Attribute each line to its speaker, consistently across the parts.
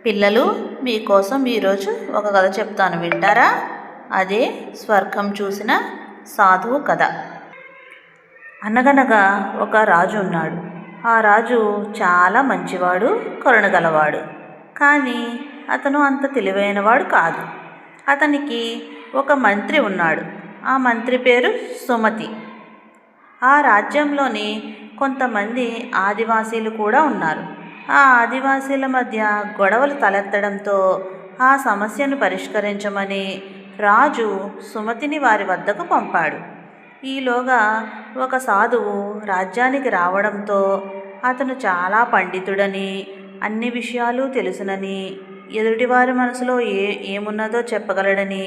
Speaker 1: పిల్లలు, మీకోసం ఈరోజు ఒక కథ చెప్తాను, వింటారా? అదే స్వర్గం చూసిన సాధువు కథ. అనగనగా ఒక రాజు ఉన్నాడు. ఆ రాజు చాలా మంచివాడు, కరుణగలవాడు. కానీ అతను అంత తెలివైనవాడు కాదు. అతనికి ఒక మంత్రి ఉన్నాడు. ఆ మంత్రి పేరు సుమతి. ఆ రాజ్యంలోని కొంతమంది ఆదివాసీలు కూడా ఉన్నారు. ఆ ఆదివాసీల మధ్య గొడవలు తలెత్తడంతో ఆ సమస్యను పరిష్కరించమని రాజు సుమతిని వారి వద్దకు పంపాడు. ఈలోగా ఒక సాధువు రాజ్యానికి రావడంతో అతను చాలా పండితుడని, అన్ని విషయాలు తెలుసునని, ఎదుటివారి మనసులో ఏమున్నదో చెప్పగలడని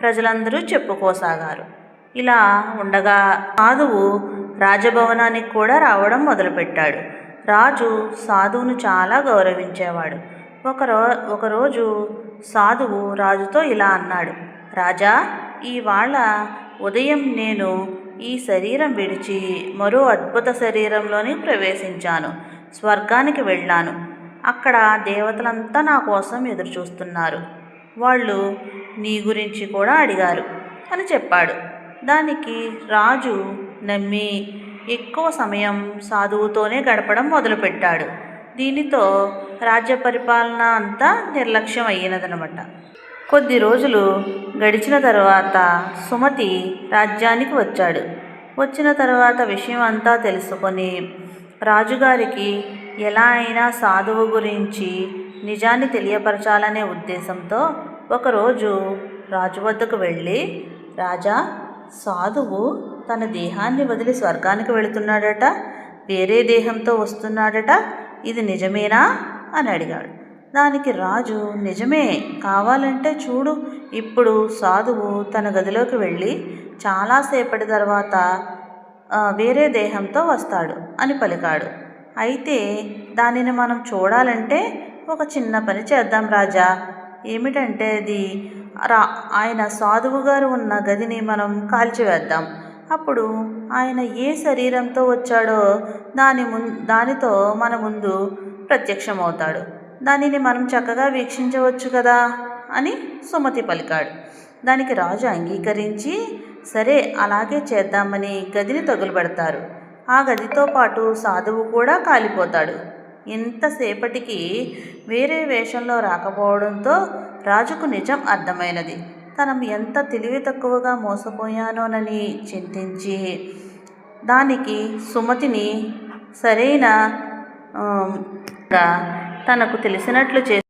Speaker 1: ప్రజలందరూ చెప్పుకోసాగారు. ఇలా ఉండగా సాధువు రాజభవనానికి కూడా రావడం మొదలుపెట్టాడు. రాజు సాధువును చాలా గౌరవించేవాడు. ఒకరోజు సాధువు రాజుతో ఇలా అన్నాడు: రాజా, ఇవాళ ఉదయం నేను ఈ శరీరం విడిచి మరో అద్భుత శరీరంలోని ప్రవేశించాను. స్వర్గానికి వెళ్ళాను. అక్కడ దేవతలంతా నా కోసం ఎదురు చూస్తున్నారు. వాళ్ళు నీ గురించి కూడా అడిగారు అని చెప్పాడు. దానికి రాజు నమ్మి ఎక్కువ సమయం సాధువుతోనే గడపడం మొదలుపెట్టాడు. దీనితో రాజ్య పరిపాలన అంతా నిర్లక్ష్యం అయ్యినదనమాట. కొద్ది రోజులు గడిచిన తర్వాత సుమతి రాజ్యానికి వచ్చాడు. వచ్చిన తర్వాత విషయం అంతా తెలుసుకొని రాజుగారికి ఎలా అయినా సాధువు గురించి నిజాన్ని తెలియపరచాలనే ఉద్దేశంతో ఒకరోజు రాజు వద్దకు వెళ్ళి, రాజా, సాధువు తన దేహాన్ని వదిలి స్వర్గానికి వెళుతున్నాడట, వేరే దేహంతో వస్తున్నాడట, ఇది నిజమేనా అని అడిగాడు. దానికి రాజు, నిజమే, కావాలంటే చూడు, ఇప్పుడు సాధువు తన గదిలోకి వెళ్ళి చాలాసేపటి తర్వాత వేరే దేహంతో వస్తాడు అని పలికాడు. అయితే దానిని మనం చూడాలంటే ఒక చిన్న పని చేద్దాం రాజా. ఏమిటంటే అది ఆయన సాధువు గారు ఉన్న గదిని మనం కాల్చివేద్దాం. అప్పుడు ఆయన ఏ శరీరంతో వచ్చాడో దానితో మన ముందు ప్రత్యక్షమవుతాడు. దానిని మనం చక్కగా వీక్షించవచ్చు కదా అని సుమతి పలికాడు. దానికి రాజు అంగీకరించి, సరే అలాగే చేద్దామని గదిని తగులుబెడతారు. ఆ గదితో పాటు సాధువు కూడా కాలిపోతాడు. ఇంతసేపటికి వేరే వేషంలో రాకపోవడంతో రాజుకు నిజం అర్థమైనది. తనం ఎంత తెలివి తక్కువగా మోసపోయానోనని చింతించి దానికి సుమతిని సరైన తనకు తెలిసినట్లు చేసి